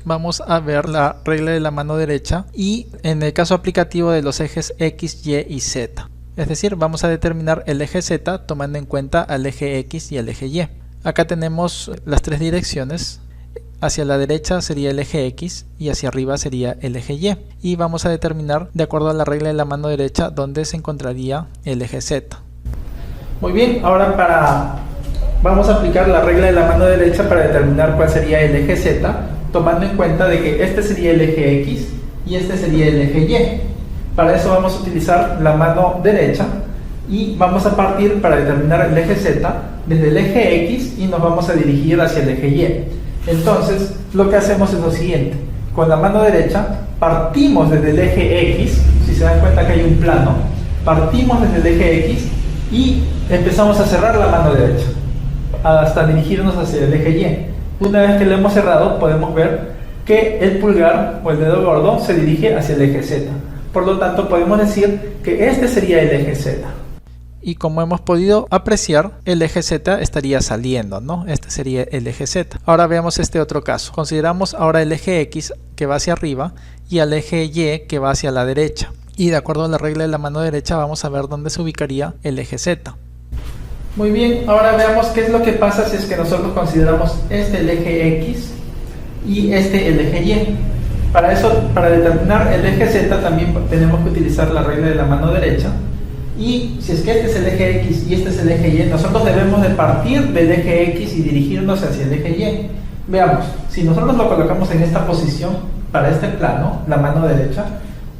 vamos a ver la regla de la mano derecha y en el caso aplicativo de los ejes X, Y y Z. Es decir, vamos a determinar el eje Z tomando en cuenta al eje X y al eje Y. Acá tenemos las tres direcciones. Hacia la derecha sería el eje X y hacia arriba sería el eje Y. Y vamos a determinar, de acuerdo a la regla de la mano derecha, dónde se encontraría el eje Z. Muy bien, ahora vamos a aplicar la regla de la mano derecha para determinar cuál sería el eje Z, tomando en cuenta de que este sería el eje X y este sería el eje Y. Para eso vamos a utilizar la mano derecha y vamos a partir para determinar el eje Z desde el eje X y nos vamos a dirigir hacia el eje Y. Entonces, lo que hacemos es lo siguiente. Con la mano derecha partimos desde el eje X, si se dan cuenta que hay un plano, partimos desde el eje X y empezamos a cerrar la mano derecha hasta dirigirnos hacia el eje Y. Una vez que lo hemos cerrado, podemos ver que el pulgar o el dedo gordo se dirige hacia el eje Z. Por lo tanto, podemos decir que este sería el eje Z. Y como hemos podido apreciar, el eje Z estaría saliendo, ¿no? Este sería el eje Z. Ahora veamos este otro caso. Consideramos ahora el eje X que va hacia arriba y al eje Y que va hacia la derecha. Y de acuerdo a la regla de la mano derecha vamos a ver dónde se ubicaría el eje Z. Muy bien, ahora veamos qué es lo que pasa si es que nosotros consideramos este el eje X y este el eje Y. Para eso, para determinar el eje Z también tenemos que utilizar la regla de la mano derecha. Y si es que este es el eje X y este es el eje Y, nosotros debemos de partir del eje X y dirigirnos hacia el eje Y. Veamos, si nosotros lo colocamos en esta posición para este plano, la mano derecha,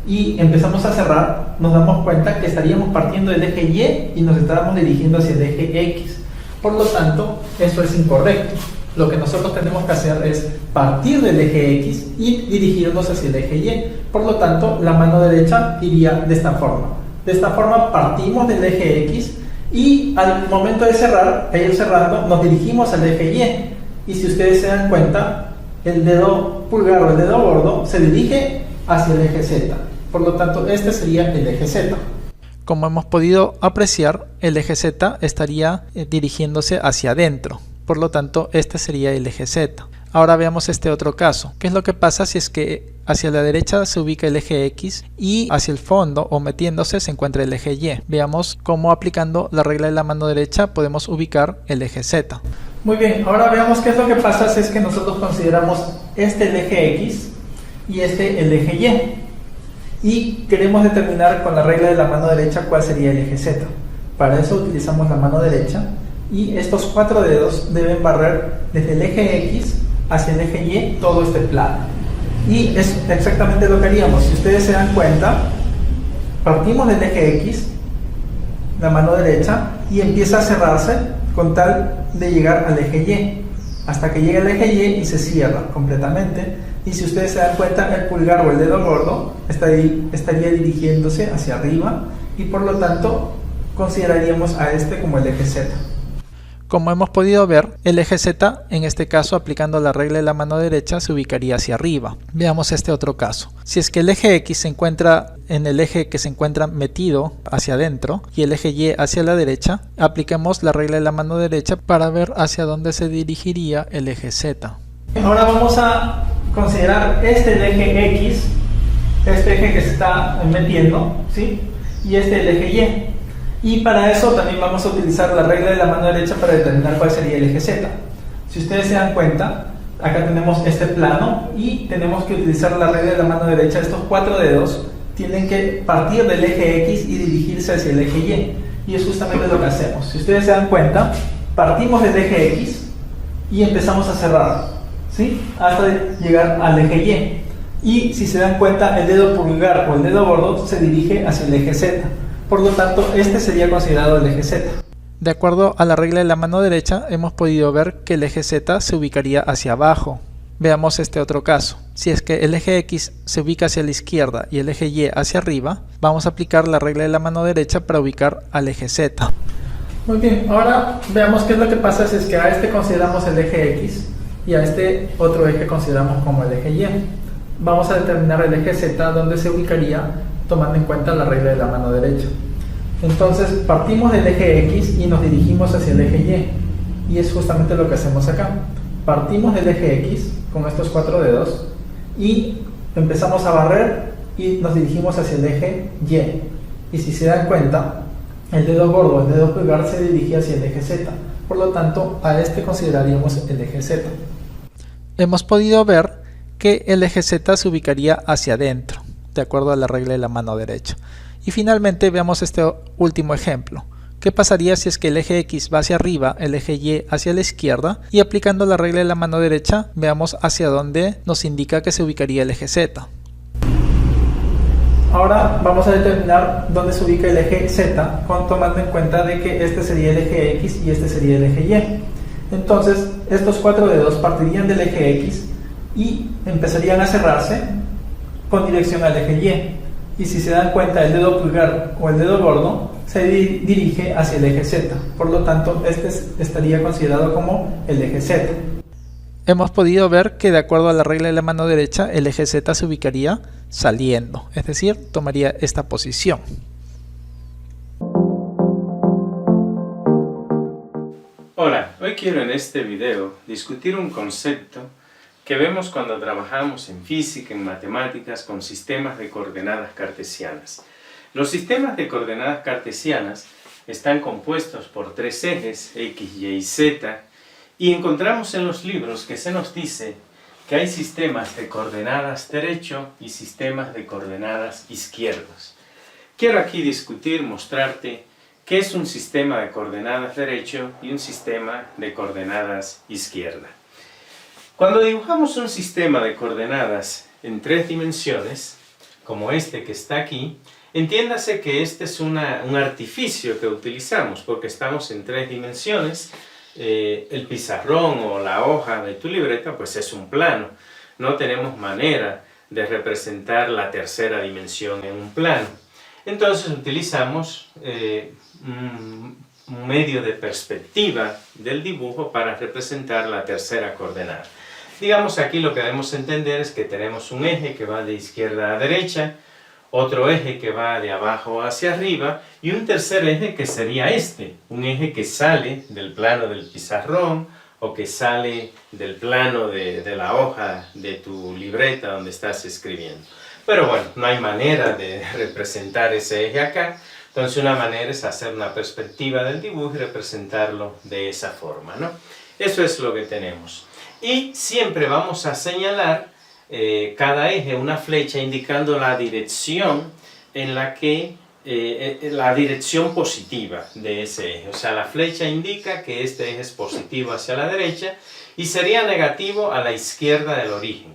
y empezamos a cerrar, nos damos cuenta que estaríamos partiendo del eje Y y nos estaríamos dirigiendo hacia el eje X. Por lo tanto, esto es incorrecto. Lo que nosotros tenemos que hacer es partir del eje X y dirigirnos hacia el eje Y. Por lo tanto, la mano derecha iría de esta forma. De esta forma partimos del eje X y al momento de cerrar, ir cerrando, nos dirigimos al eje Y. Y si ustedes se dan cuenta, el dedo pulgar o el dedo gordo se dirige hacia el eje Z. Por lo tanto, este sería el eje Z. Como hemos podido apreciar, el eje Z estaría dirigiéndose hacia adentro. Por lo tanto, este sería el eje Z. Ahora veamos este otro caso. ¿Qué es lo que pasa si es que hacia la derecha se ubica el eje X y hacia el fondo o metiéndose se encuentra el eje Y? Veamos cómo aplicando la regla de la mano derecha podemos ubicar el eje Z. Muy bien, ahora veamos qué es lo que pasa si es que nosotros consideramos este el eje X y este el eje Y. Y queremos determinar con la regla de la mano derecha cuál sería el eje Z. Para eso utilizamos la mano derecha y estos cuatro dedos deben barrer desde el eje X hacia el eje Y todo este plano. Y es exactamente lo que haríamos. Si ustedes se dan cuenta, partimos del eje X, la mano derecha, y empieza a cerrarse con tal de llegar al eje Y, hasta que llegue al eje Y y se cierra completamente. Y si ustedes se dan cuenta, el pulgar o el dedo gordo estaría dirigiéndose hacia arriba y por lo tanto consideraríamos a este como el eje Z. Como hemos podido ver, el eje Z, en este caso aplicando la regla de la mano derecha, se ubicaría hacia arriba. Veamos este otro caso. Si es que el eje X se encuentra en el eje que se encuentra metido hacia adentro y el eje Y hacia la derecha, apliquemos la regla de la mano derecha para ver hacia dónde se dirigiría el eje Z. Ahora vamos a considerar este el eje X, este eje que se está metiendo, ¿sí? Y este el eje Y. Y para eso también vamos a utilizar la regla de la mano derecha para determinar cuál sería el eje Z. Si ustedes se dan cuenta, acá tenemos este plano y tenemos que utilizar la regla de la mano derecha. Estos cuatro dedos tienen que partir del eje X y dirigirse hacia el eje Y. Y es justamente lo que hacemos. Si ustedes se dan cuenta, partimos del eje X y empezamos a cerrar, ¿sí? Hasta llegar al eje Y. Y si se dan cuenta, el dedo pulgar o el dedo gordo se dirige hacia el eje Z. Por lo tanto, este sería considerado el eje Z. De acuerdo a la regla de la mano derecha, hemos podido ver que el eje Z se ubicaría hacia abajo. Veamos este otro caso. Si es que el eje X se ubica hacia la izquierda y el eje Y hacia arriba, vamos a aplicar la regla de la mano derecha para ubicar al eje Z. Muy bien, ahora veamos qué es lo que pasa si es que a este consideramos el eje X y a este otro eje consideramos como el eje Y. Vamos a determinar el eje Z donde se ubicaría tomando en cuenta la regla de la mano derecha. Entonces partimos del eje X y nos dirigimos hacia el eje Y. Y es justamente lo que hacemos acá. Partimos del eje X con estos cuatro dedos y empezamos a barrer y nos dirigimos hacia el eje Y. Y si se dan cuenta, el dedo gordo, el dedo pulgar se dirige hacia el eje Z. Por lo tanto, a este consideraríamos el eje Z. Hemos podido ver que el eje Z se ubicaría hacia adentro, de acuerdo a la regla de la mano derecha. Y finalmente veamos este último ejemplo. ¿Qué pasaría si es que el eje X va hacia arriba, el eje Y hacia la izquierda? Y aplicando la regla de la mano derecha, veamos hacia dónde nos indica que se ubicaría el eje Z. Ahora vamos a determinar dónde se ubica el eje Z, tomando en cuenta de que este sería el eje X y este sería el eje Y. Entonces, estos cuatro dedos partirían del eje X y empezarían a cerrarse con dirección al eje Y. Y si se dan cuenta, el dedo pulgar o el dedo gordo se dirige hacia el eje Z. Por lo tanto, este estaría considerado como el eje Z. Hemos podido ver que de acuerdo a la regla de la mano derecha, el eje Z se ubicaría saliendo, es decir, tomaría esta posición. Hola, hoy quiero en este video discutir un concepto que vemos cuando trabajamos en física, en matemáticas, con sistemas de coordenadas cartesianas. Los sistemas de coordenadas cartesianas están compuestos por tres ejes, X, Y y Z, y encontramos en los libros que se nos dice que hay sistemas de coordenadas derecho y sistemas de coordenadas izquierdos. Quiero aquí discutir, mostrarte qué es un sistema de coordenadas derecho y un sistema de coordenadas izquierda. Cuando dibujamos un sistema de coordenadas en tres dimensiones, como este que está aquí, entiéndase que este es un artificio que utilizamos porque estamos en tres dimensiones. El pizarrón o la hoja de tu libreta pues es un plano. No tenemos manera de representar la tercera dimensión en un plano. Entonces utilizamos un medio de perspectiva del dibujo para representar la tercera coordenada. Digamos aquí lo que debemos entender es que tenemos un eje que va de izquierda a derecha, otro eje que va de abajo hacia arriba y un tercer eje que sería este, un eje que sale del plano del pizarrón o que sale del plano de la hoja de tu libreta donde estás escribiendo. Pero bueno, no hay manera de representar ese eje acá, entonces una manera es hacer una perspectiva del dibujo y representarlo de esa forma, ¿no? Eso es lo que tenemos. Y siempre vamos a señalar cada eje una flecha indicando la dirección en la que la dirección positiva de ese eje. O sea, la flecha indica que este eje es positivo hacia la derecha y sería negativo a la izquierda del origen.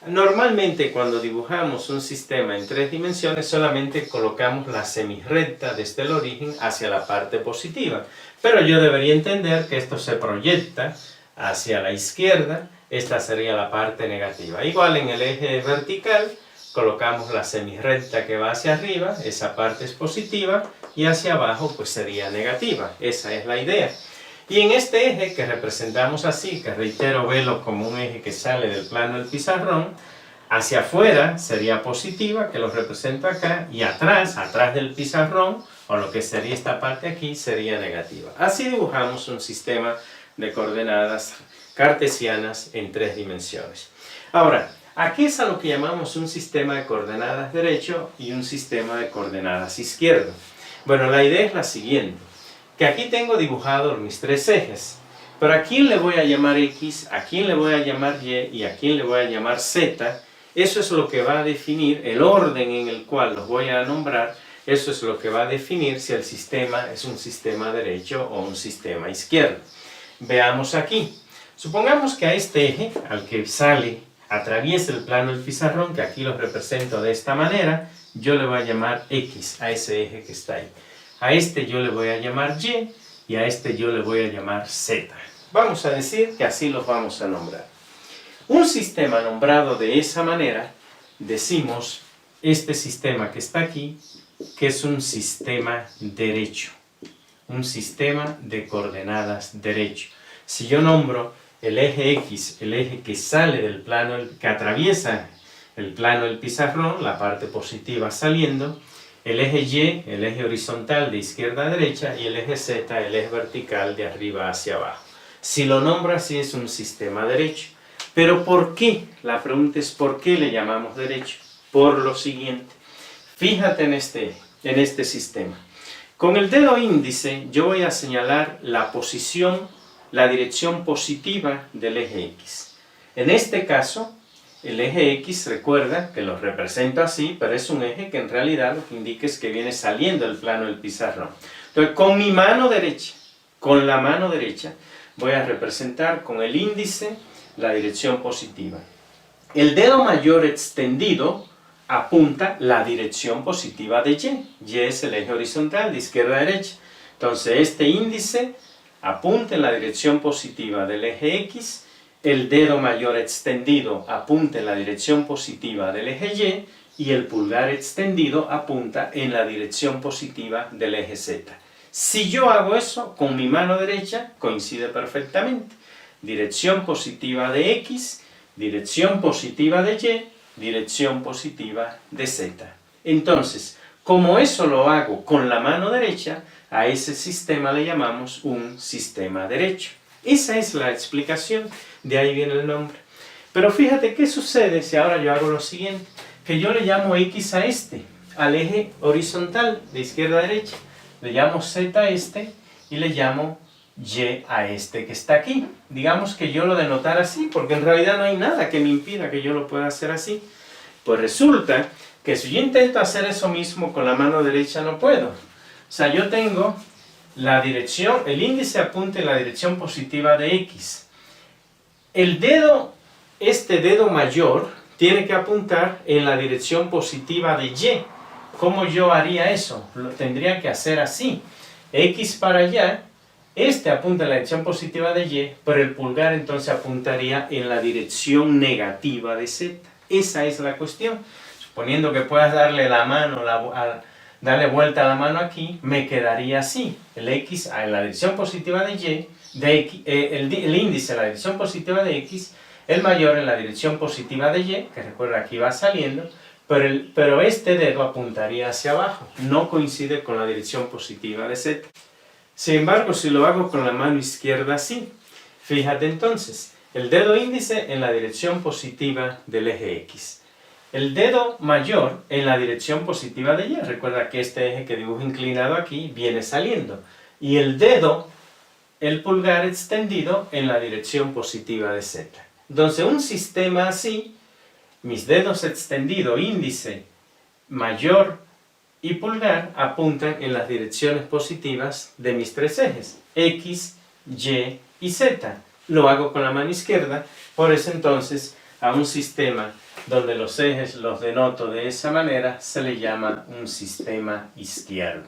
Normalmente cuando dibujamos un sistema en tres dimensiones solamente colocamos la semirrecta desde el origen hacia la parte positiva. Pero yo debería entender que esto se proyecta hacia la izquierda, esta sería la parte negativa. Igual en el eje vertical colocamos la semirrecta que va hacia arriba, esa parte es positiva, y hacia abajo pues sería negativa. Esa es la idea. Y en este eje que representamos así, que reitero, velo como un eje que sale del plano del pizarrón, hacia afuera sería positiva, que lo represento acá, y atrás del pizarrón, o lo que sería esta parte aquí, sería negativa. Así dibujamos un sistema de coordenadas cartesianas en tres dimensiones. Ahora, aquí es a lo que llamamos un sistema de coordenadas derecho y un sistema de coordenadas izquierdo. Bueno, la idea es la siguiente, que aquí tengo dibujados mis tres ejes, pero a quién le voy a llamar X, a quién le voy a llamar Y y a quién le voy a llamar Z. Eso es lo que va a definir el orden en el cual los voy a nombrar. Eso es lo que va a definir si el sistema es un sistema derecho o un sistema izquierdo. Veamos aquí. Supongamos que a este eje, al que sale, atraviesa el plano del pizarrón, que aquí lo represento de esta manera, yo le voy a llamar X a ese eje que está ahí. A este yo le voy a llamar Y y a este yo le voy a llamar Z. Vamos a decir que así los vamos a nombrar. Un sistema nombrado de esa manera, decimos este sistema que está aquí, que es un sistema derecho. Un sistema de coordenadas derecho. Si yo nombro el eje X, el eje que sale del plano, que atraviesa el plano del pizarrón, la parte positiva saliendo, el eje Y, el eje horizontal de izquierda a derecha, y el eje Z, el eje vertical de arriba hacia abajo. Si lo nombro así es un sistema derecho. Pero ¿por qué? La pregunta es ¿por qué le llamamos derecho? Por lo siguiente. Fíjate en este sistema. Con el dedo índice yo voy a señalar la posición, la dirección positiva del eje X. En este caso, el eje X, recuerda que lo represento así, pero es un eje que en realidad lo que indica es que viene saliendo del plano del pizarrón. Entonces, con mi mano derecha, con la mano derecha, voy a representar con el índice la dirección positiva. El dedo mayor extendido apunta la dirección positiva de Y. Y es el eje horizontal de izquierda a derecha. Entonces, este índice apunta en la dirección positiva del eje X. El dedo mayor extendido apunta en la dirección positiva del eje Y y el pulgar extendido apunta en la dirección positiva del eje Z. Si yo hago eso con mi mano derecha, coincide perfectamente. Dirección positiva de X, dirección positiva de Y, dirección positiva de Z. Entonces, como eso lo hago con la mano derecha, a ese sistema le llamamos un sistema derecho. Esa es la explicación, de ahí viene el nombre. Pero fíjate qué sucede si ahora yo hago lo siguiente, que yo le llamo X a este, al eje horizontal de izquierda a derecha, le llamo Z a este y le llamo Y a este que está aquí. Digamos que yo lo denotara así, porque en realidad no hay nada que me impida que yo lo pueda hacer así. Pues resulta que si yo intento hacer eso mismo con la mano derecha no puedo. O sea, yo tengo la dirección, el índice apunta en la dirección positiva de X. El dedo, este dedo mayor, tiene que apuntar en la dirección positiva de Y. ¿Cómo yo haría eso? Lo tendría que hacer así. X para allá, este apunta en la dirección positiva de Y, pero el pulgar entonces apuntaría en la dirección negativa de Z. Esa es la cuestión. Suponiendo que puedas darle la mano, darle vuelta a la mano aquí, me quedaría así. El X en la dirección positiva de Y, el índice en la dirección positiva de X, el mayor en la dirección positiva de Y, que recuerda aquí va saliendo, pero este dedo apuntaría hacia abajo, no coincide con la dirección positiva de Z. Sin embargo, si lo hago con la mano izquierda así, fíjate entonces, el dedo índice en la dirección positiva del eje X. El dedo mayor en la dirección positiva de Y. Recuerda que este eje que dibujo inclinado aquí viene saliendo. Y el dedo, el pulgar extendido en la dirección positiva de Z. Entonces, un sistema así, mis dedos extendidos, índice, mayor y pulgar, apuntan en las direcciones positivas de mis tres ejes, X, Y y Z. Lo hago con la mano izquierda, por eso entonces a un sistema donde los ejes los denoto de esa manera, se le llama un sistema izquierdo.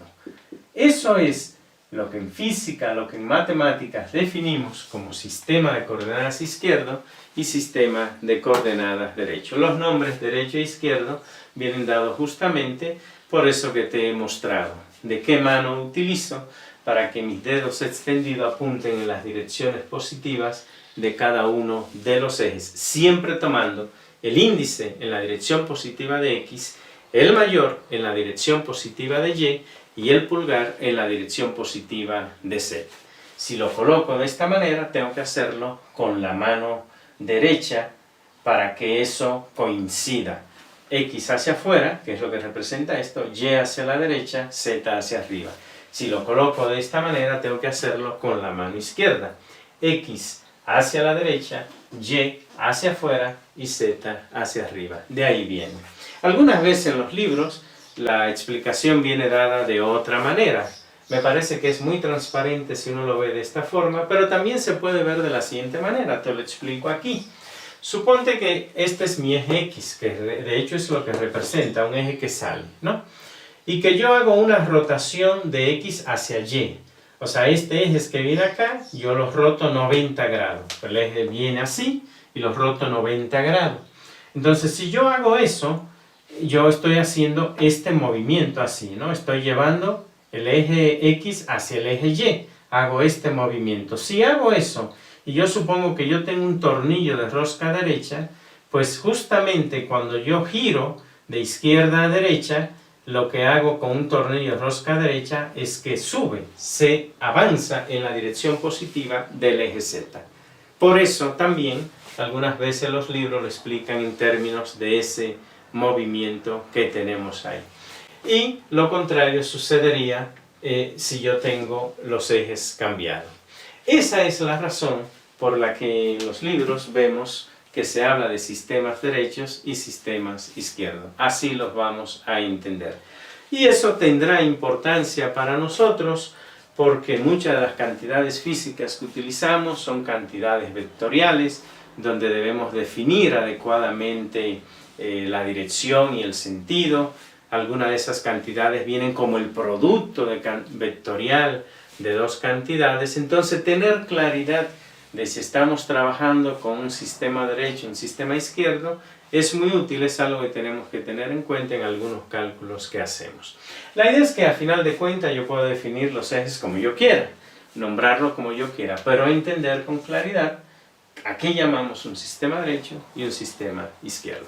Eso es lo que en física, lo que en matemáticas definimos como sistema de coordenadas izquierdo y sistema de coordenadas derecho. Los nombres derecho e izquierdo vienen dados justamente por eso que te he mostrado. De qué mano utilizo para que mis dedos extendidos apunten en las direcciones positivas de cada uno de los ejes, siempre tomando el índice en la dirección positiva de X, el mayor en la dirección positiva de Y y el pulgar en la dirección positiva de Z. Si lo coloco de esta manera, tengo que hacerlo con la mano derecha para que eso coincida. X hacia afuera, que es lo que representa esto, Y hacia la derecha, Z hacia arriba. Si lo coloco de esta manera, tengo que hacerlo con la mano izquierda. X hacia la derecha, Y hacia afuera y Z hacia arriba. De ahí viene. Algunas veces en los libros la explicación viene dada de otra manera. Me parece que es muy transparente si uno lo ve de esta forma, pero también se puede ver de la siguiente manera. Te lo explico aquí. Suponte que este es mi eje X, que de hecho es lo que representa, un eje que sale, ¿no? Y que yo hago una rotación de X hacia Y. O sea, este eje es que viene acá, yo lo roto 90 grados. El eje viene así y lo roto 90 grados. Entonces, si yo hago eso, yo estoy haciendo este movimiento así, ¿no? Estoy llevando el eje X hacia el eje Y. Hago este movimiento. Si hago eso, y yo supongo que yo tengo un tornillo de rosca derecha, pues justamente cuando yo giro de izquierda a derecha, lo que hago con un tornillo de rosca derecha es que sube, se avanza en la dirección positiva del eje Z. Por eso también algunas veces los libros lo explican en términos de ese movimiento que tenemos ahí. Y lo contrario sucedería si yo tengo los ejes cambiados. Esa es la razón por la que en los libros vemos que se habla de sistemas derechos y sistemas izquierdos. Así los vamos a entender. Y eso tendrá importancia para nosotros porque muchas de las cantidades físicas que utilizamos son cantidades vectoriales, donde debemos definir adecuadamente la dirección y el sentido. Algunas de esas cantidades vienen como el producto vectorial de dos cantidades. Entonces, tener claridad de si estamos trabajando con un sistema derecho y un sistema izquierdo es muy útil, es algo que tenemos que tener en cuenta en algunos cálculos que hacemos. La idea es que a final de cuentas yo puedo definir los ejes como yo quiera, nombrarlo como yo quiera, pero entender con claridad a qué llamamos un sistema derecho y un sistema izquierdo.